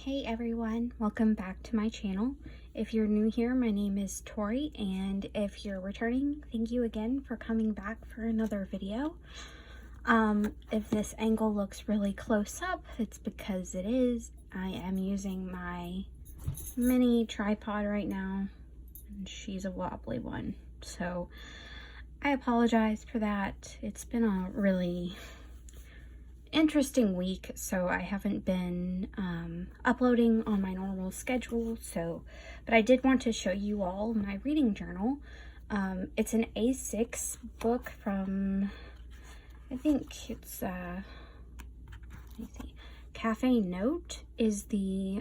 Hey everyone, welcome back to my channel. If you're new here, my name is Tori, and if you're returning, thank you again for coming back for another video. If this angle looks really close up, it's because it is. I am using my mini tripod right now, and she's a wobbly one, so I apologize for that. It's been a really interesting week, so I haven't been uploading on my normal schedule, but I did want to show you all my reading journal. It's an A6 book from, I think it's let me see, Cafe Note is the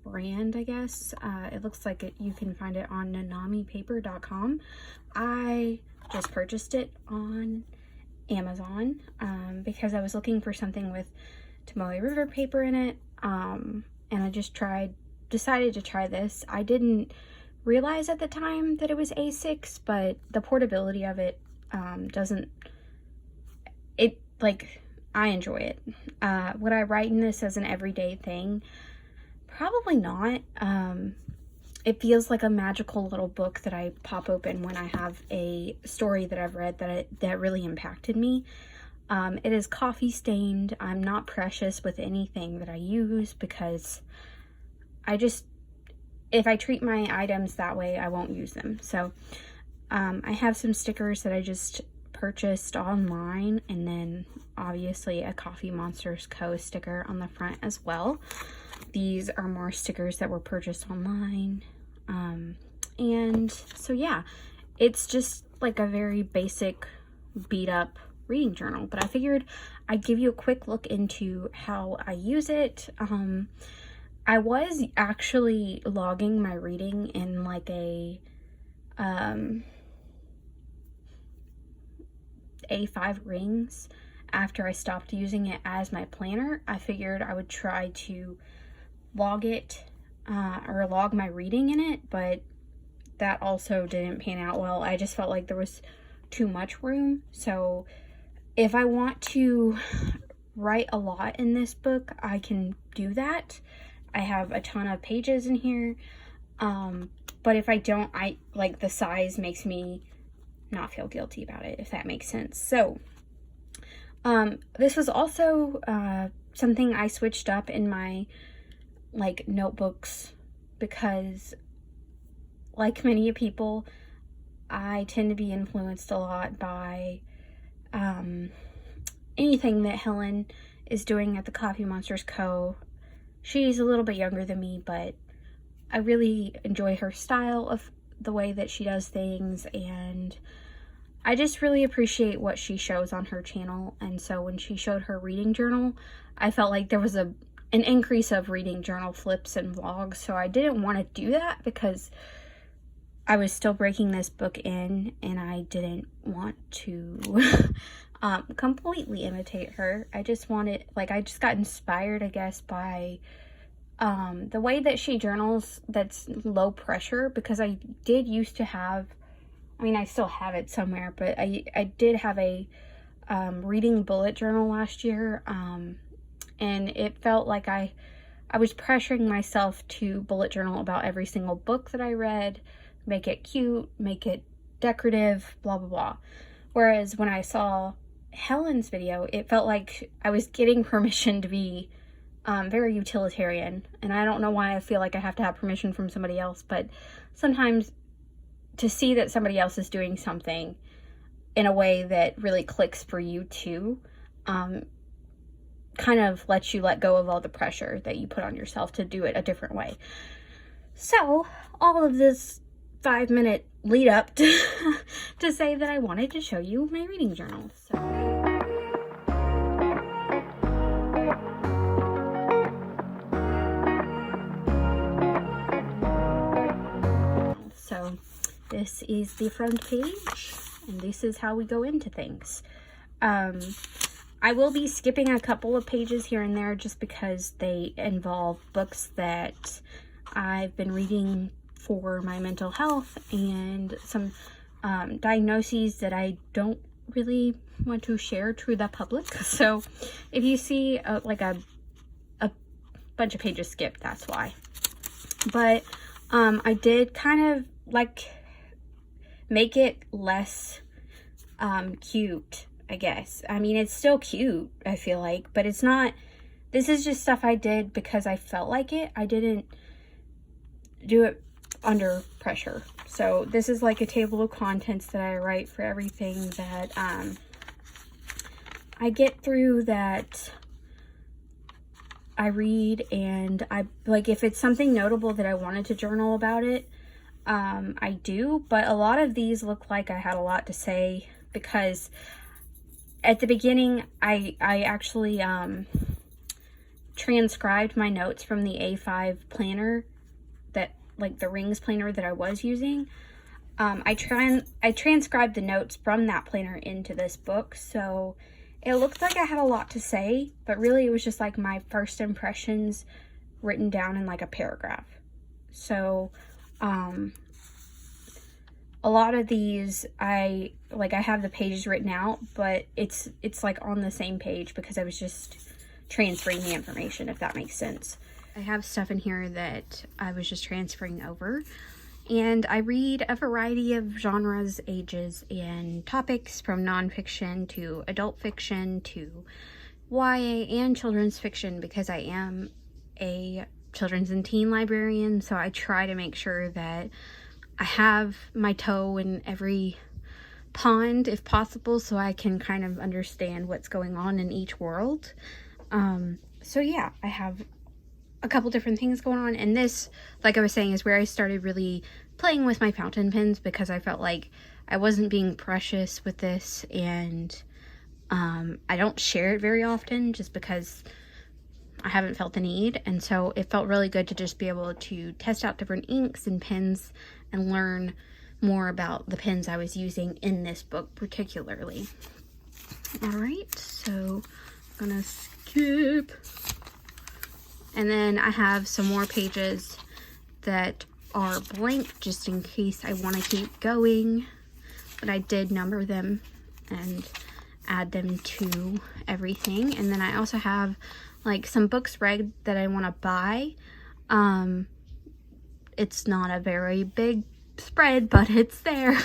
brand, I guess. It looks like you can find it on nanamipaper.com. I just purchased it on Amazon because I was looking for something with Tomoe River paper in it, and I just decided to try this. I didn't realize at the time that it was A6, but the portability of it I enjoy it. Would I write in this as an everyday thing? Probably not. It feels like a magical little book that I pop open when I have a story that I've read that really impacted me. It is coffee stained. I'm not precious with anything that I use because if I treat my items that way, I won't use them. So I have some stickers that I just purchased online, and then obviously a Coffee Monsters Co. sticker on the front as well. These are more stickers that were purchased online. And so yeah, it's just like a very basic beat up reading journal, but I figured I'd give you a quick look into how I use it. I was actually logging my reading in like a A5 rings after I stopped using it as my planner. I figured I would try to log it or log my reading in it, but that also didn't pan out well. I just felt like there was too much room. So if I want to write a lot in this book, I can do that. I have a ton of pages in here, but if I don't, the size makes me not feel guilty about it, if that makes sense. So this was also something I switched up in my notebooks, because like many people, I tend to be influenced a lot by anything that Helen is doing at the Coffee Monsters Co. She's a little bit younger than me, but I really enjoy her style of the way that she does things, and I just really appreciate what she shows on her channel. And so when she showed her reading journal, I felt like there was an increase of reading journal flips and vlogs, so I didn't want to do that because I was still breaking this book in, and I didn't want to completely imitate her. I just wanted, I just got inspired, I guess, by the way that she journals that's low pressure, because I did used to have, I still have it somewhere, but I did have a reading bullet journal last year, and it felt like I was pressuring myself to bullet journal about every single book that I read, make it cute, make it decorative, blah, blah, blah. Whereas when I saw Helen's video, it felt like I was getting permission to be very utilitarian. And I don't know why I feel like I have to have permission from somebody else, but sometimes to see that somebody else is doing something in a way that really clicks for you too, kind of lets you let go of all the pressure that you put on yourself to do it a different way. So all of this 5-minute lead up to say that I wanted to show you my reading journal. So this is the front page, and this is how we go into things. I will be skipping a couple of pages here and there just because they involve books that I've been reading for my mental health and some diagnoses that I don't really want to share to the public. So if you see a bunch of pages skipped, that's why. But I did kind of like make it less cute, I guess. I mean, it's still cute, I feel like, but it's not. This is just stuff I did because I felt like it. I didn't do it under pressure. So this is like a table of contents that I write for everything that I get through, that I read, and I like, if it's something notable that I wanted to journal about it, I do. But a lot of these look like I had a lot to say, because at the beginning I actually transcribed my notes from the A5 planner, that like the rings planner that I was using. I transcribed the notes from that planner into this book, so it looked like I had a lot to say, but really it was just like my first impressions written down in like a paragraph. So a lot of these I have the pages written out, but it's like on the same page because I was just transferring the information, if that makes sense. I have stuff in here that I was just transferring over, and I read a variety of genres, ages, and topics, from nonfiction to adult fiction to YA and children's fiction, because I am a children's and teen librarian, so I try to make sure that I have my toe in every pond if possible, so I can kind of understand what's going on in each world. So yeah, I have a couple different things going on, and this, like I was saying, is where I started really playing with my fountain pens, because I felt like I wasn't being precious with this, and I don't share it very often just because I haven't felt the need, and so it felt really good to just be able to test out different inks and pens and learn more about the pens I was using in this book particularly. Alright, so I'm gonna skip. And then I have some more pages that are blank just in case I want to keep going, but I did number them and add them to everything. And then I also have like some books read that I want to buy. It's not a very big spread, but it's there.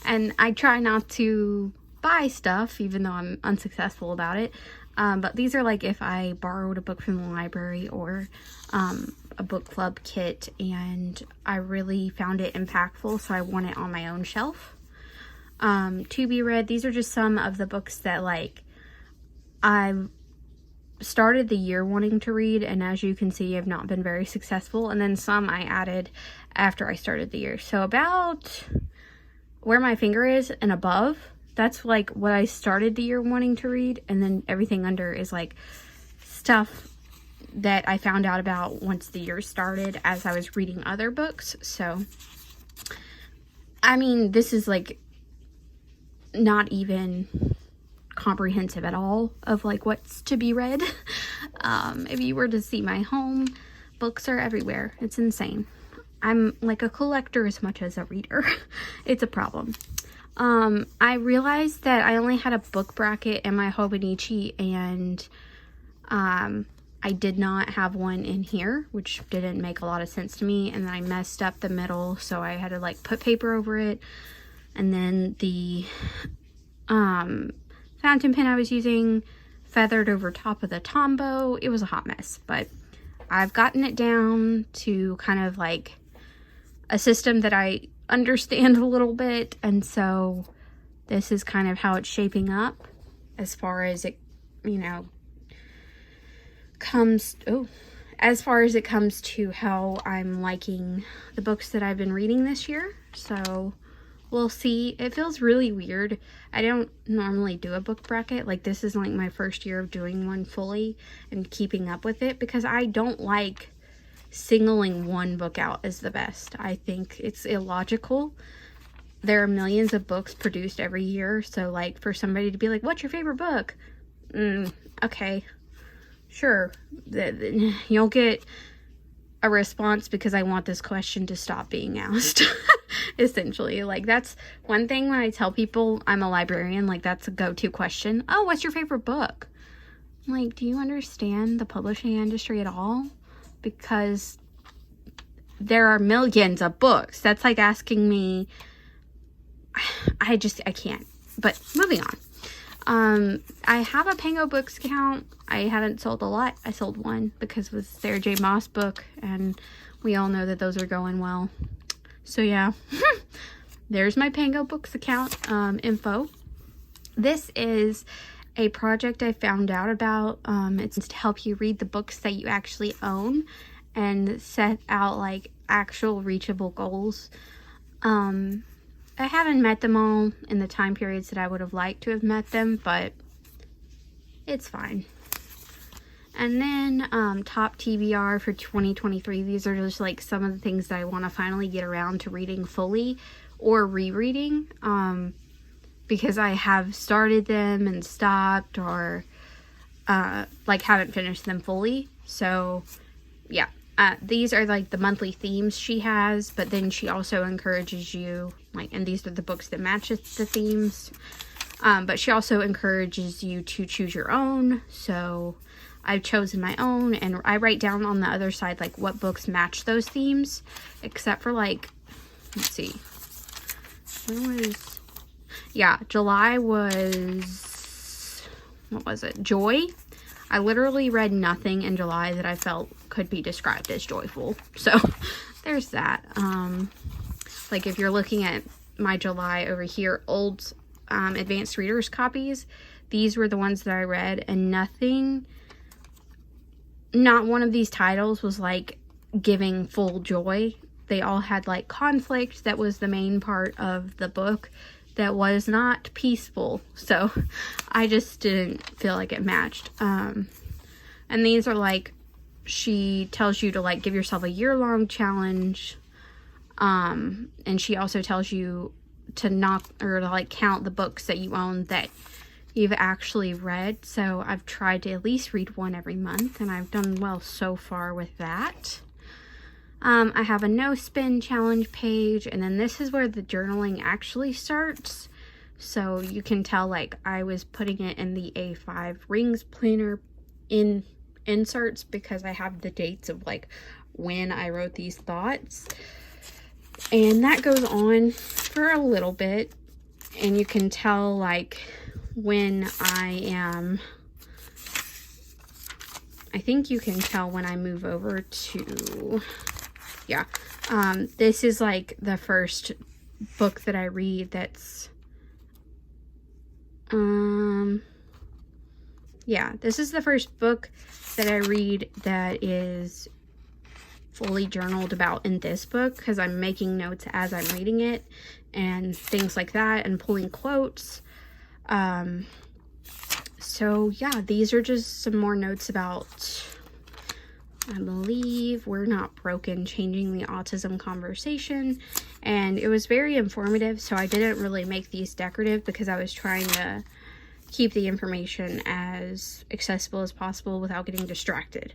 And I try not to buy stuff, even though I'm unsuccessful about it. But these are like if I borrowed a book from the library or a book club kit and I really found it impactful, so I want it on my own shelf. To be read, these are just some of the books that like I've started the year wanting to read, and as you can see, I've not been very successful. And then some I added after I started the year. So about where my finger is and above, that's like what I started the year wanting to read, and then everything under is like stuff that I found out about once the year started as I was reading other books. So, I mean, this is like not even comprehensive at all of like what's to be read. If you were to see my home, books are everywhere. It's insane. I'm like a collector as much as a reader. It's a problem. I realized that I only had a book bracket in my Hobonichi, and I did not have one in here, which didn't make a lot of sense to me. And then I messed up the middle, so I had to like put paper over it. And then the fountain pen I was using feathered over top of the Tombow. It was a hot mess, but I've gotten it down to kind of like a system that I understand a little bit, and so this is kind of how it's shaping up as far as it, you know, comes to how I'm liking the books that I've been reading this year. So we'll see. It feels really weird. I don't normally do a book bracket. Like, this is like my first year of doing one fully and keeping up with it, because I don't like singling one book out as the best. I think it's illogical. There are millions of books produced every year, so like for somebody to be like, what's your favorite book? Okay, sure. You'll get a response because I want this question to stop being asked. Essentially, like, that's one thing when I tell people I'm a librarian, like, that's a go-to question. Oh, what's your favorite book? I'm like, do you understand the publishing industry at all? because there are millions of books. That's like asking me, I can't. But moving on. I have a Pango Books account. I haven't sold a lot. I sold one because it was Sarah J. Maas book, and we all know that those are going well. So yeah, there's my Pango Books account info. This is a project I found out about. It's to help you read the books that you actually own and set out like actual reachable goals. I haven't met them all in the time periods that I would have liked to have met them, but it's fine. And then top TBR for 2023. These are just like some of the things that I want to finally get around to reading fully or rereading, because I have started them and stopped, or like haven't finished them fully. So yeah, these are like the monthly themes she has, but then she also encourages you, like, and these are the books that match the themes, but she also encourages you to choose your own. So I've chosen my own, and I write down on the other side like what books match those themes, except for like, let's see, July was, what was it, joy. I literally read nothing in July that I felt could be described as joyful. So there's that. Like if you're looking at my July over here, old advanced readers copies, these were the ones that I read, and not one of these titles was like giving full joy. They all had like conflict that was the main part of the book that was not peaceful. So I just didn't feel like it matched. And these are like, she tells you to like give yourself a year-long challenge. And she also tells you to like count the books that you own that you've actually read. So I've tried to at least read one every month, and I've done well so far with that. I have a no spin challenge page, and then this is where the journaling actually starts. So you can tell like I was putting it in the A5 rings planner in inserts because I have the dates of like when I wrote these thoughts, and that goes on for a little bit, and you can tell like when I think you can tell when I move over to, yeah, this is like the first book that I read that's, yeah, this is the first book that I read that is fully journaled about in this book, because I'm making notes as I'm reading it and things like that, and pulling quotes. So yeah, these are just some more notes about, I believe, We're Not Broken, Changing the Autism Conversation. And it was very informative, so I didn't really make these decorative because I was trying to keep the information as accessible as possible without getting distracted.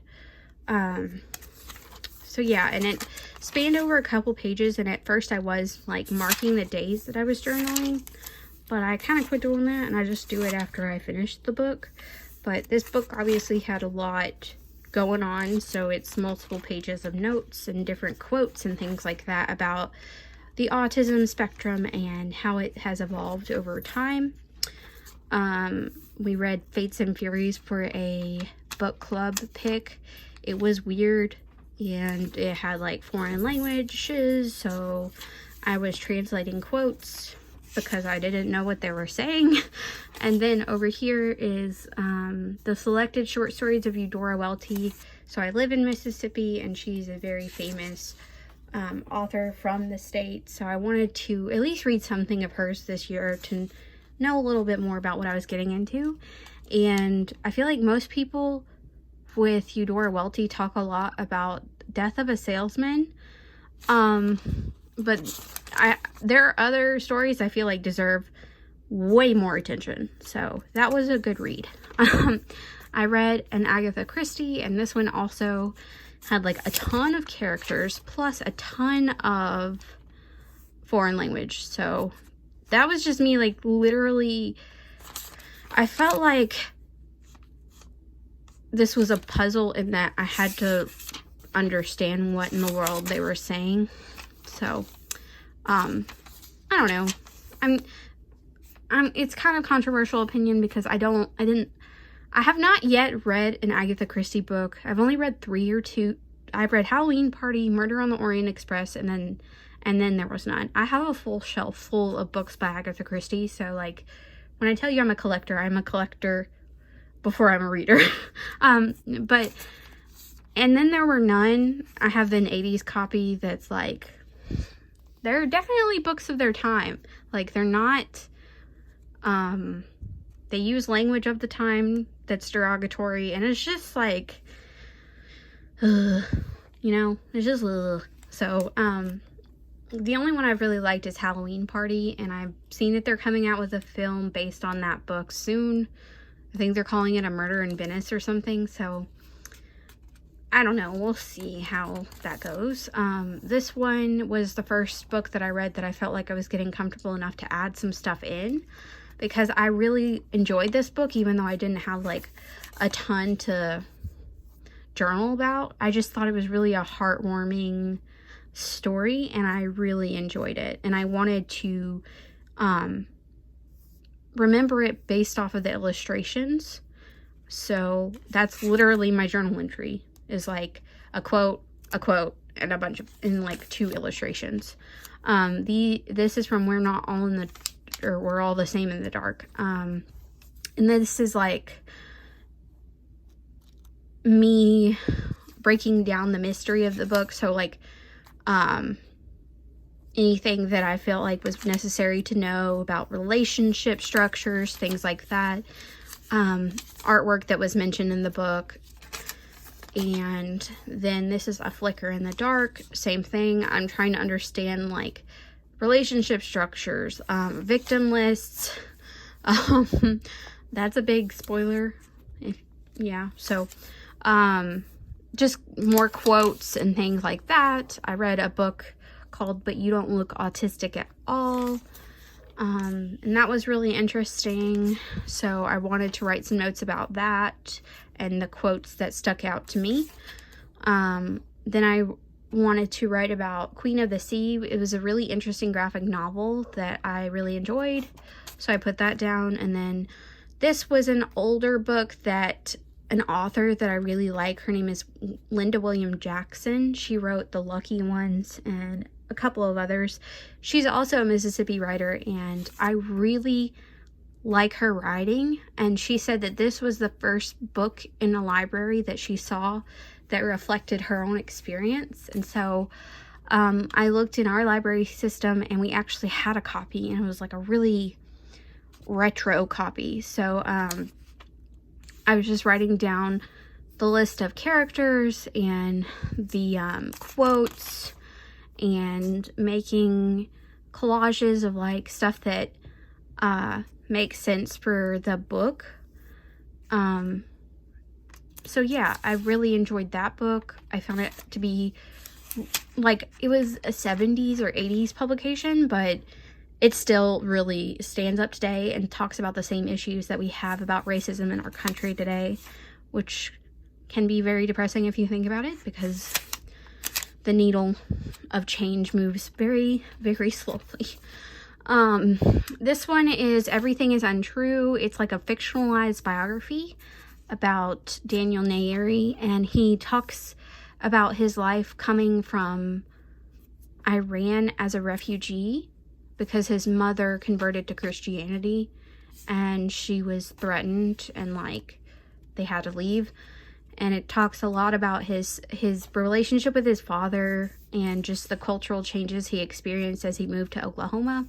So yeah, and it spanned over a couple pages, and at first I was like marking the days that I was journaling, but I kind of quit doing that, and I just do it after I finish the book. But this book obviously had a lot going on, so it's multiple pages of notes and different quotes and things like that about the autism spectrum and how it has evolved over time. We read Fates and Furies for a book club pick. It was weird, and it had like foreign languages, so I was translating quotes because I didn't know what they were saying. And then over here is the selected short stories of Eudora Welty. So I live in Mississippi, and she's a very famous author from the state, so I wanted to at least read something of hers this year to know a little bit more about what I was getting into. And I feel like most people with Eudora Welty talk a lot about Death of a Salesman, but there are other stories I feel like deserve way more attention, so that was a good read. I read an Agatha Christie, and this one also had like a ton of characters plus a ton of foreign language, so that was just me like literally, I felt like this was a puzzle in that I had to understand what in the world they were saying. So, I don't know. It's kind of controversial opinion because I have not yet read an Agatha Christie book. I've only read 3 or 2. I've read Halloween Party, Murder on the Orient Express, and then there was none. I have a full shelf full of books by Agatha Christie. So, like, when I tell you I'm a collector before I'm a reader. And then there were none. I have an 80s copy that's like, they're definitely books of their time. Like, they're not, they use language of the time that's derogatory, and it's just like, you know, it's just, so, the only one I've really liked is Halloween Party, and I've seen that they're coming out with a film based on that book soon. I think they're calling it A Murder in Venice or something, so I don't know. We'll see how that goes. This one was the first book that I read that I felt like I was getting comfortable enough to add some stuff in, because I really enjoyed this book, even though I didn't have like a ton to journal about. I just thought it was really a heartwarming story, and I really enjoyed it, and I wanted to remember it based off of the illustrations. So that's literally my journal entry, is like a quote, and a bunch of, and like 2 illustrations. This is from We're All the Same in the Dark. And this is like me breaking down the mystery of the book. So like, anything that I felt like was necessary to know about relationship structures, things like that. Artwork that was mentioned in the book. And then this is A Flicker in the Dark. Same thing. I'm trying to understand like relationship structures, victim lists. That's a big spoiler. Yeah. So, just more quotes and things like that. I read a book called But You Don't Look Autistic at All. And that was really interesting. So I wanted to write some notes about that and the quotes that stuck out to me. Then I wanted to write about Queen of the Sea. It was a really interesting graphic novel that I really enjoyed. So I put that down. And then this was an older book that an author that I really like. Her name is Linda William Jackson. She wrote The Lucky Ones and a couple of others. She's also a Mississippi writer, and I really like her writing. And she said that this was the first book in a library that she saw that reflected her own experience. And so I looked in our library system, and we actually had a copy, and it was like a really retro copy. So I was just writing down the list of characters and the quotes, and making collages of like stuff that makes sense for the book. So yeah, I really enjoyed that book. I found it to be like, it was a 70s or 80s publication, but it still really stands up today and talks about the same issues that we have about racism in our country today, which can be very depressing if you think about it, because the needle of change moves very, very slowly. This one is Everything is Untrue. It's like a fictionalized biography about Daniel Nayeri, and he talks about his life coming from Iran as a refugee because his mother converted to Christianity, and she was threatened, and like they had to leave. And it talks a lot about his relationship with his father and just the cultural changes he experienced as he moved to Oklahoma.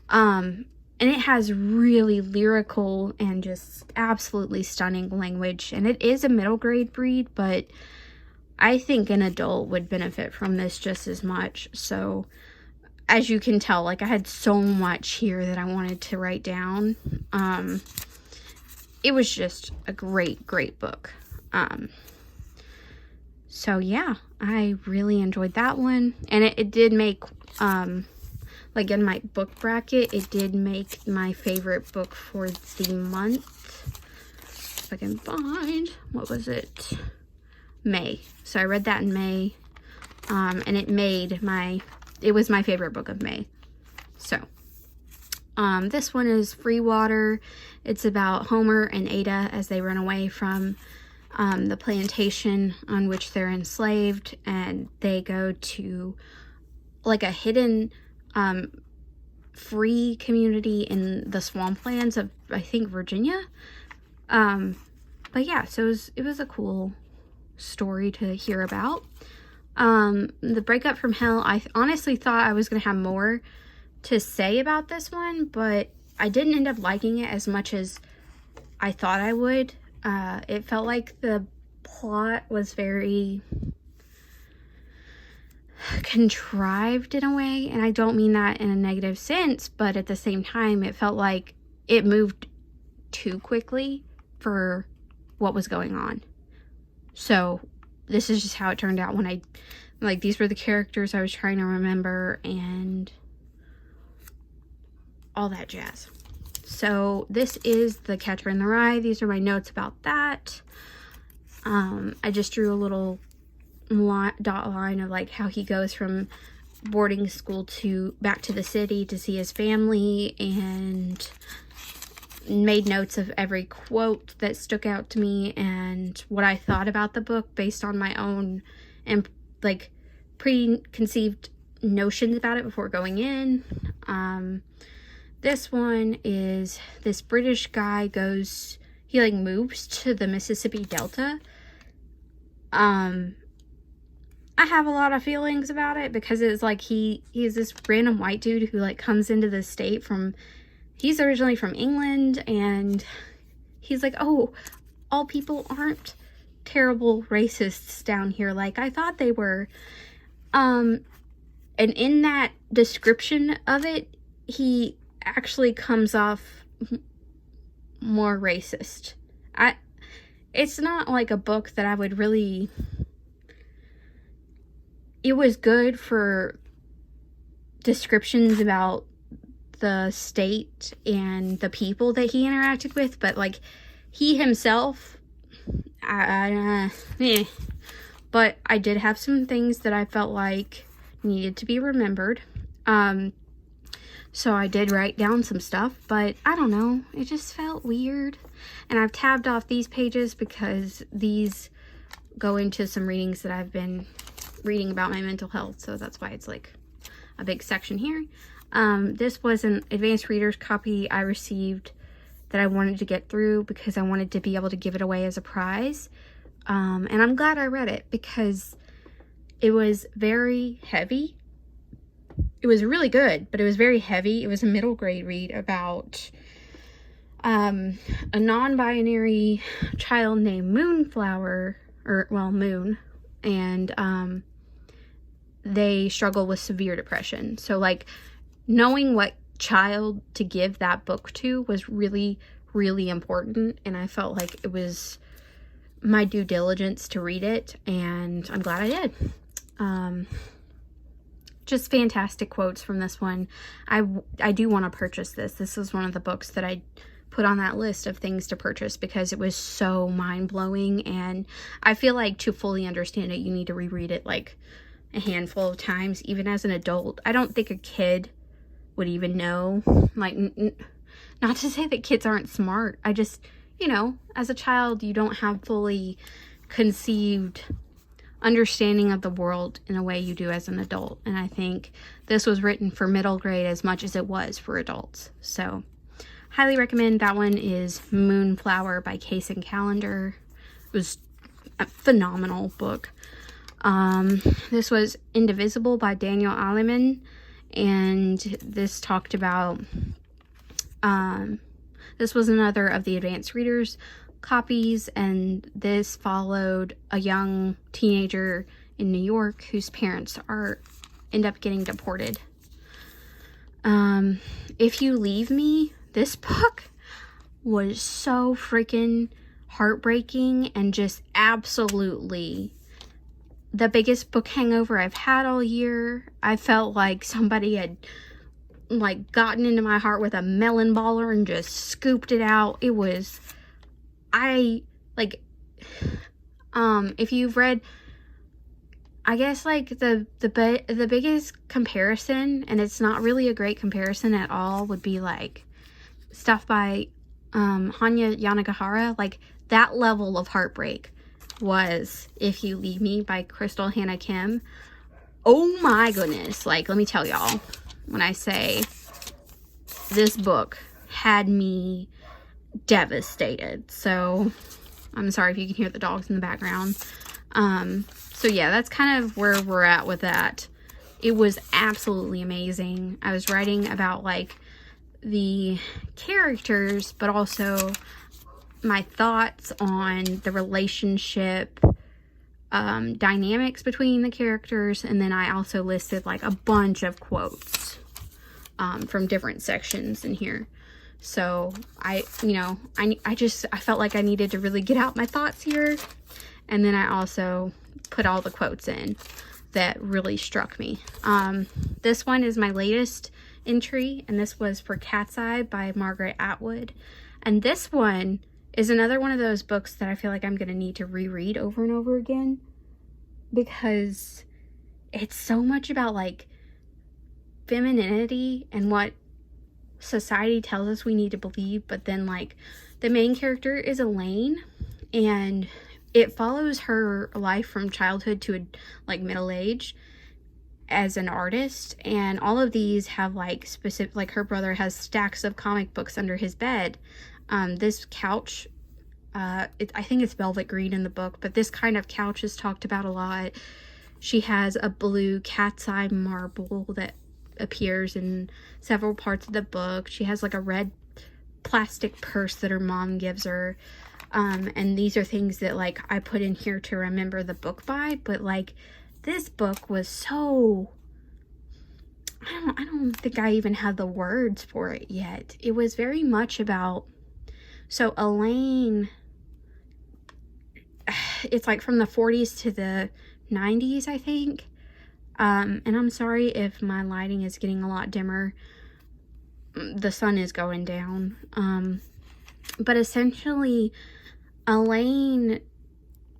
And it has really lyrical and just absolutely stunning language. And it is a middle grade read, but I think an adult would benefit from this just as much. So as you can tell, like, I had so much here that I wanted to write down. It was just a great, great book. So yeah, I really enjoyed that one. And it did make, like in my book bracket, it did make my favorite book for the month. If I can find, what was it? May. So I read that in May, and it was my favorite book of May. So, this one is Free Water. It's about Homer and Ada as they run away from the plantation on which they're enslaved, and they go to like a hidden free community in the swamplands of, I think, Virginia. But yeah, so it was a cool story to hear about. The Breakup from Hell, I honestly thought I was going to have more to say about this one, but I didn't end up liking it as much as I thought I would. It felt like the plot was very contrived in a way, and I don't mean that in a negative sense, but at the same time, it felt like it moved too quickly for what was going on. So this is just how it turned out when these were the characters I was trying to remember and all that jazz. So this is The Catcher in the Rye. These are my notes about that. I just drew a little dot line of like how he goes from boarding school back to the city to see his family, and made notes of every quote that stuck out to me and what I thought about the book based on my own and like preconceived notions about it before going in. This one is this British guy he like moves to the Mississippi Delta. I have a lot of feelings about it because it's like he's this random white dude who like comes into the state he's originally from England, and he's like, oh, all people aren't terrible racists down here like I thought they were. And in that description of it, he actually comes off more racist. It's not like a book that I would really... It was good for descriptions about the state and the people that he interacted with, but like he himself, but I did have some things that I felt like needed to be remembered. So I did write down some stuff, but I don't know, it just felt weird. And I've tabbed off these pages because these go into some readings that I've been reading about my mental health, so that's why it's like a big section here. This was an advanced reader's copy I received that I wanted to get through because I wanted to be able to give it away as a prize. And I'm glad I read it because it was very heavy. It was really good, but it was very heavy. It was a middle grade read about a non-binary child named Moonflower, Moon, and they struggle with severe depression. So like knowing what child to give that book to was really, really important, and I felt like it was my due diligence to read it, and I'm glad I did. Just fantastic quotes from this one. I do want to purchase this. This was one of the books that I put on that list of things to purchase because it was so mind-blowing, and I feel like to fully understand it, you need to reread it like a handful of times, even as an adult. I don't think a kid would even know, like, not to say that kids aren't smart. I just, as a child, you don't have fully conceived understanding of the world in a way you do as an adult. And I think this was written for middle grade as much as it was for adults. So highly recommend. That one is Moonflower by Case and Callender. It was a phenomenal book. This was Indivisible by Daniel Aleman, and this talked about, this was another of the advanced readers copies, and this followed a young teenager in New York whose parents end up getting deported. If You Leave Me, this book was so freaking heartbreaking and just absolutely the biggest book hangover I've had all year. I felt like somebody had like gotten into my heart with a melon baller and just scooped it out. It was, If you've read, I guess like the biggest comparison, and it's not really a great comparison at all, would be like stuff by Hanya Yanagihara. Like that level of heartbreak was If You Leave Me by Crystal Hannah Kim. Oh my goodness. Like, let me tell y'all, when I say this book had me devastated. So I'm sorry if you can hear the dogs in the background. So yeah, that's kind of where we're at with that. It was absolutely amazing. I was writing about like the characters, but also my thoughts on the relationship dynamics between the characters, and then I also listed like a bunch of quotes from different sections in here. So I felt like I needed to really get out my thoughts here, and then I also put all the quotes in that really struck me. This one is my latest entry, and this was for Cat's Eye by Margaret Atwood, and this one is another one of those books that I feel like I'm going to need to reread over and over again, because it's so much about like femininity and what society tells us we need to believe. But then like the main character is Elaine, and it follows her life from childhood to like middle age as an artist, and all of these have like specific, like her brother has stacks of comic books under his bed. This couch, I think it's velvet green in the book, but this kind of couch is talked about a lot. She has a blue cat's eye marble that appears in several parts of the book. She has like a red plastic purse that her mom gives her. And these are things that like I put in here to remember the book by, but like this book was so, I don't think I even had the words for it yet. It was very much about, so Elaine, it's like from the 40s to the 90s, I think. And I'm sorry if my lighting is getting a lot dimmer. The sun is going down. But essentially, Elaine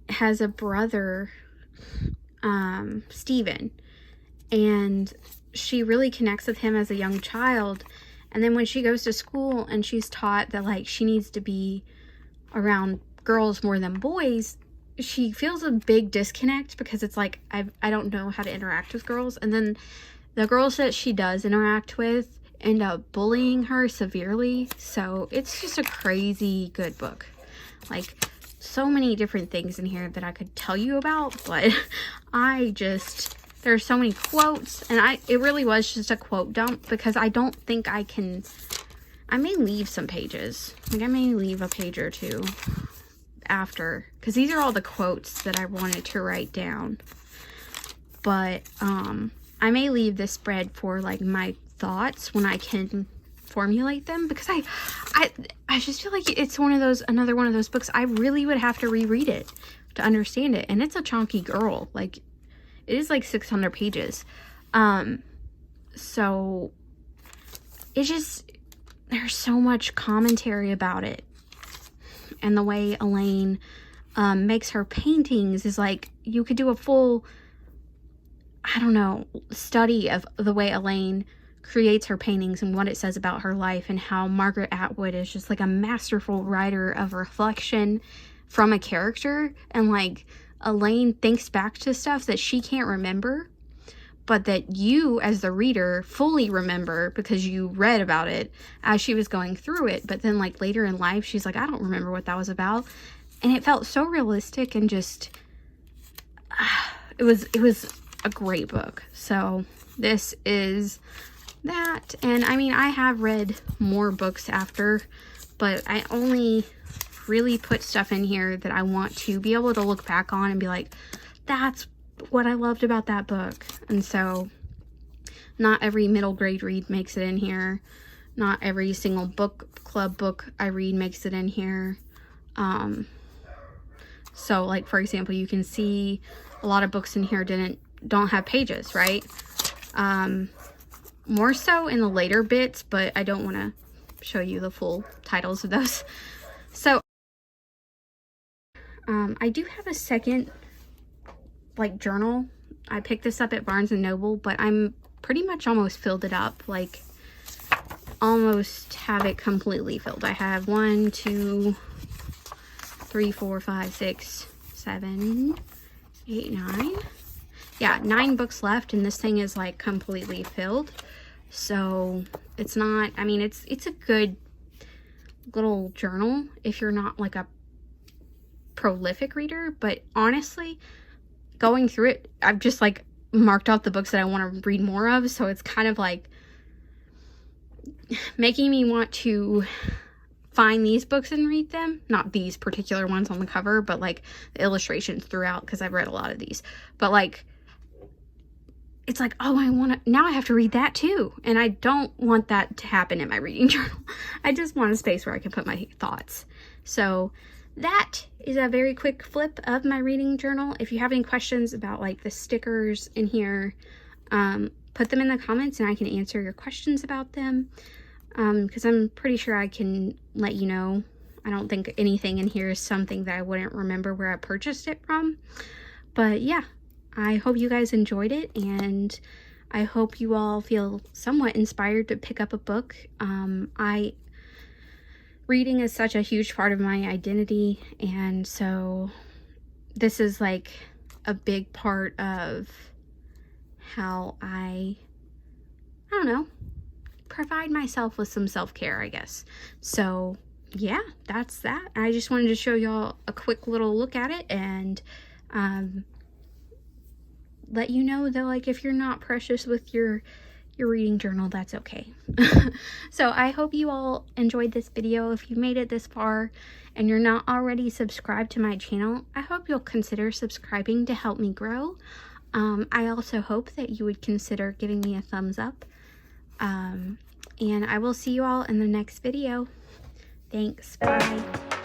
has a brother, Stephen, and she really connects with him as a young child. And then when she goes to school and she's taught that like she needs to be around girls more than boys, she feels a big disconnect, because it's like I don't know how to interact with girls. And then the girls that she does interact with end up bullying her severely. So it's just a crazy good book. Like so many different things in here that I could tell you about, but there's so many quotes, and it really was just a quote dump, because I don't think I may leave some pages. Like I may leave a page or two after, because these are all the quotes that I wanted to write down. But I may leave this spread for like my thoughts when I can formulate them, because I just feel like it's another one of those books I really would have to reread it to understand it. And it's a chunky girl, like it is like 600 pages. So it's just, there's so much commentary about it. And the way Elaine makes her paintings is like, you could do a full, I don't know, study of the way Elaine creates her paintings and what it says about her life, and how Margaret Atwood is just like a masterful writer of reflection from a character. And like Elaine thinks back to stuff that she can't remember, but that you as the reader fully remember because you read about it as she was going through it. But then like later in life, she's like, I don't remember what that was about. And it felt so realistic, and just, it was a great book. So this is that. And I mean, I have read more books after, but I only really put stuff in here that I want to be able to look back on and be like, that's what I loved about that book. And so not every middle grade read makes it in here. Not every single book club book I read makes it in here. So like, for example, you can see a lot of books in here don't have pages, right? More so in the later bits, but I don't want to show you the full titles of those. So I do have a second like journal. I picked this up at Barnes and Noble, but I'm pretty much almost filled it up, like almost have it completely filled. I have 1, 2, 3, 4, 5, 6, 7, 8, 9. Yeah, 9 books left, and this thing is like completely filled. So it's not, I mean, it's a good little journal if you're not like a prolific reader, but honestly, going through it, I've just like marked out the books that I want to read more of, so it's kind of like making me want to find these books and read them. Not these particular ones on the cover, but like the illustrations throughout, because I've read a lot of these. But like, it's like, oh, I want to, now I have to read that too. And I don't want that to happen in my reading journal. I just want a space where I can put my thoughts. So that is a very quick flip of my reading journal. If you have any questions about like the stickers in here, put them in the comments and I can answer your questions about them. Because I'm pretty sure I can let you know. I don't think anything in here is something that I wouldn't remember where I purchased it from. But yeah, I hope you guys enjoyed it, and I hope you all feel somewhat inspired to pick up a book. Reading is such a huge part of my identity, and so this is like a big part of how I don't know, provide myself with some self-care, I guess. So yeah, that's that. I just wanted to show y'all a quick little look at it, and let you know that like if you're not precious with your reading journal, that's okay. So I hope you all enjoyed this video. If you made it this far and you're not already subscribed to my channel, I hope you'll consider subscribing to help me grow. I also hope that you would consider giving me a thumbs up. And I will see you all in the next video. Thanks. Bye.